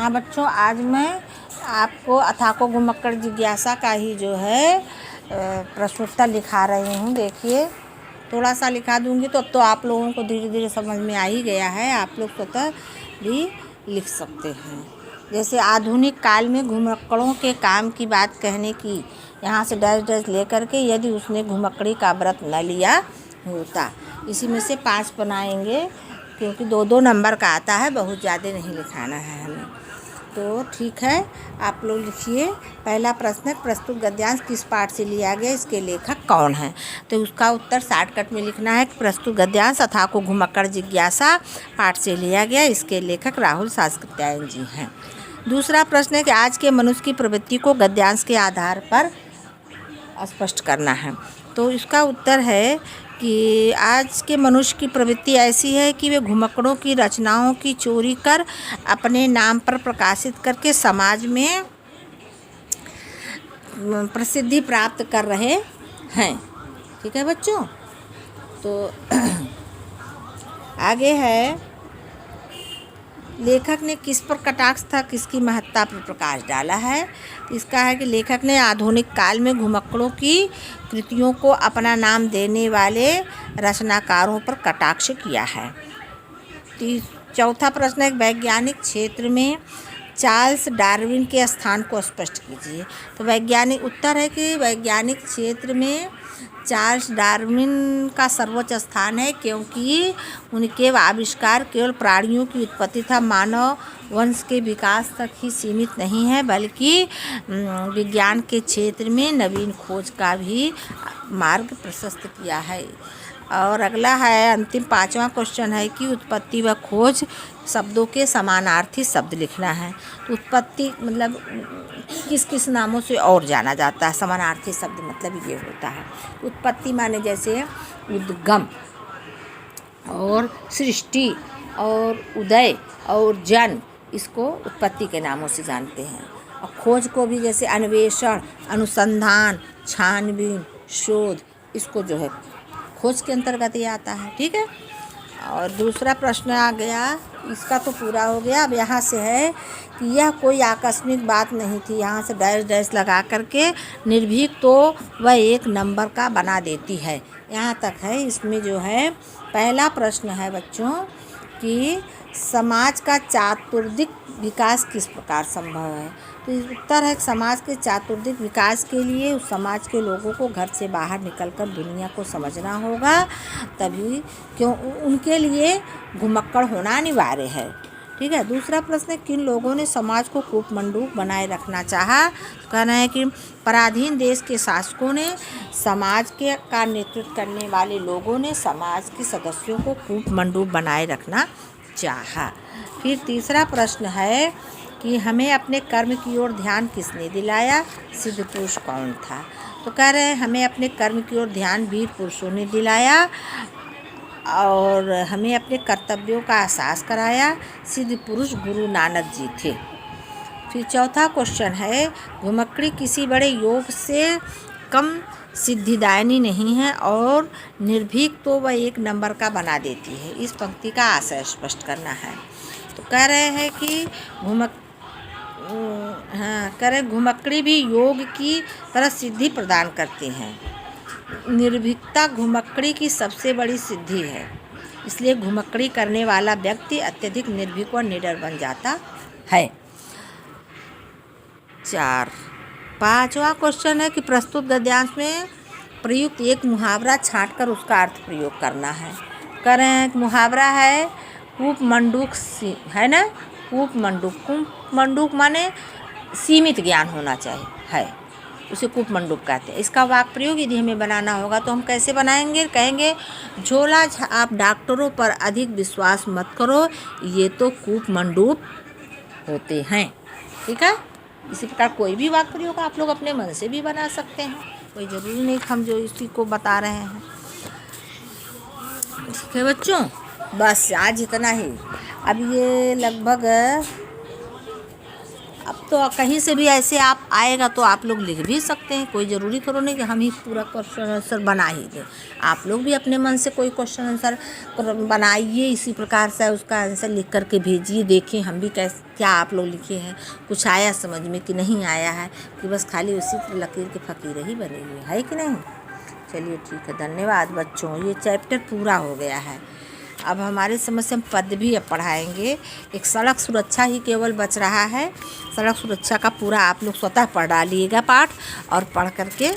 हाँ बच्चों, आज मैं आपको अथाको घुमक्कड़ जिज्ञासा का ही जो है प्रश्नोत्तर लिखा रही हूँ। देखिए, थोड़ा सा लिखा दूँगी तो अब तो आप लोगों को धीरे धीरे समझ में आ ही गया है। आप लोग स्वतः भी लिख सकते हैं। जैसे आधुनिक काल में घुमक्कड़ों के काम की बात कहने की, यहाँ से डैश डैश लेकर के यदि उसने घुमक्कड़ी का व्रत न लिया होता। इसी में से 5 बनाएंगे, क्योंकि 2-2 नंबर का आता है, बहुत ज़्यादा नहीं लिखाना है हमें। तो ठीक है, आप लोग लिखिए। पहला प्रश्न है, प्रस्तुत गद्यांश किस पाठ से लिया गया, इसके लेखक कौन है? तो उसका उत्तर शॉर्टकट में लिखना है कि प्रस्तुत गद्यांश अथाको घुमक्कड़ जिज्ञासा पाठ से लिया गया, इसके लेखक राहुल शास्त्रीत्यायन जी हैं। दूसरा प्रश्न है कि आज के मनुष्य की प्रवृत्ति को गद्यांश के आधार पर स्पष्ट करना है। तो इसका उत्तर है कि आज के मनुष्य की प्रवृत्ति ऐसी है कि वे घुमक्कड़ों की रचनाओं की चोरी कर अपने नाम पर प्रकाशित करके समाज में प्रसिद्धि प्राप्त कर रहे हैं। ठीक है बच्चों, तो आगे है, लेखक ने किस पर कटाक्ष था, किसकी महत्ता पर प्रकाश डाला है? इसका है कि लेखक ने आधुनिक काल में घुमक्कड़ों की कृतियों को अपना नाम देने वाले रचनाकारों पर कटाक्ष किया है। चौथा प्रश्न है, वैज्ञानिक क्षेत्र में चार्ल्स डार्विन के स्थान को स्पष्ट कीजिए। तो वैज्ञानिक उत्तर है कि वैज्ञानिक क्षेत्र में चार्ल्स डार्विन का सर्वोच्च स्थान है, क्योंकि उनके आविष्कार केवल प्राणियों की उत्पत्ति था, मानव वंश के विकास तक ही सीमित नहीं है, बल्कि विज्ञान के क्षेत्र में नवीन खोज का भी मार्ग प्रशस्त किया है। और अगला है, अंतिम 5वां क्वेश्चन है कि उत्पत्ति व खोज शब्दों के समानार्थी शब्द लिखना है। तो उत्पत्ति मतलब किस किस नामों से और जाना जाता है, समानार्थी शब्द मतलब ये होता है। उत्पत्ति माने जैसे उद्गम और सृष्टि और उदय और जन्म, इसको उत्पत्ति के नामों से जानते हैं। और खोज को भी जैसे अन्वेषण, अनुसंधान, छानबीन, शोध, इसको जो है खोज के अंतर्गत ये आता है। ठीक है, और दूसरा प्रश्न आ गया, इसका तो पूरा हो गया। अब यहाँ से है कि यह कोई आकस्मिक बात नहीं थी, यहाँ से डैश डैश लगा करके निर्भीक तो वह 1 नंबर का बना देती है। यहाँ तक है। इसमें जो है पहला प्रश्न है बच्चों कि समाज का चातुर्दिक विकास किस प्रकार संभव है? तो उत्तर है, समाज के चातुर्दिक विकास के लिए उस समाज के लोगों को घर से बाहर निकलकर दुनिया को समझना होगा, तभी क्यों उनके लिए घुमक्कड़ होना अनिवार्य है। ठीक है। दूसरा प्रश्न, किन लोगों ने समाज को कूटमंडूक बनाए रखना चाहा? तो कहना है कि पराधीन देश के शासकों ने, समाज के का नेतृत्व करने वाले लोगों ने समाज के सदस्यों को कूटमंडूक बनाए रखना चाहा। फिर तीसरा प्रश्न है कि हमें अपने कर्म की ओर ध्यान किसने दिलाया? सिद्ध पुरुष कौन था? तो कह रहे हैं हमें अपने कर्म की ओर ध्यान वीर पुरुषों ने दिलाया और हमें अपने कर्तव्यों का एहसास कराया। सिद्ध पुरुष गुरु नानक जी थे। फिर चौथा क्वेश्चन है, घुमक्कड़ी किसी बड़े योग से कम सिद्धिदायनी नहीं है और निर्भीक तो वह 1 नंबर का बना देती है। इस पंक्ति का आशय स्पष्ट करना है। तो कह रहे हैं कि घुमक्कड़ी भी योग की तरह सिद्धि प्रदान करती हैं। निर्भीकता घुमक्कड़ी की सबसे बड़ी सिद्धि है, इसलिए घुमक्कड़ी करने वाला व्यक्ति अत्यधिक निर्भीक और निडर बन जाता है। 5वां क्वेश्चन है कि प्रस्तुत गद्यांश में प्रयुक्त एक मुहावरा छांटकर उसका अर्थ प्रयोग करना है। करें, मुहावरा है कूपमंडूक, है ना, कूपमंडूक माने सीमित ज्ञान होना चाहिए है, उसे कूपमंडूक कहते हैं। इसका वाक्य प्रयोग यदि हमें बनाना होगा तो हम कैसे बनाएंगे? कहेंगे, झोला आप डॉक्टरों पर अधिक विश्वास मत करो, ये तो कूपमंडूक होते हैं। ठीक है। इसी प्रकार कोई भी वाक्य प्रयोग आप लोग अपने मन से भी बना सकते हैं, कोई ज़रूरी नहीं हम जो इसी को बता रहे हैं। ठीक है बच्चों, बस आज इतना ही। अब ये लगभग अब तो कहीं से भी ऐसे आप आएगा तो आप लोग लिख भी सकते हैं, कोई ज़रूरी थोड़ा नहीं कि हम ही पूरा क्वेश्चन आंसर बना ही दें। आप लोग भी अपने मन से कोई क्वेश्चन आंसर बनाइए, इसी प्रकार से उसका आंसर लिख कर के भेजिए, देखें हम भी क्या आप लोग लिखे हैं, कुछ आया समझ में कि नहीं आया है, कि बस खाली उसी लकीर के फ़कीर ही बने हुए है कि नहीं। चलिए ठीक है, धन्यवाद बच्चों, ये चैप्टर पूरा हो गया है। अब हमारे समझ से हम पद भी अब पढ़ाएंगे। एक सड़क सुरक्षा ही केवल बच रहा है। सड़क सुरक्षा का पूरा आप लोग स्वतः पढ़ डालिएगा पाठ, और पढ़ करके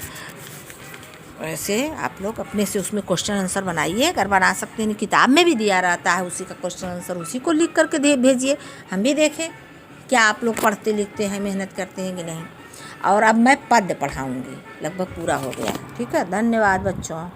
वैसे आप लोग अपने से उसमें क्वेश्चन आंसर बनाइए। अगर बना सकते हैं, किताब में भी दिया रहता है उसी का क्वेश्चन आंसर, उसी को लिख करके भेजिए, हम भी देखें क्या आप लोग पढ़ते लिखते हैं, मेहनत करते हैं कि नहीं। और अब मैं पद पढ़ाऊँगी, लगभग पूरा हो गया। ठीक है, धन्यवाद बच्चों।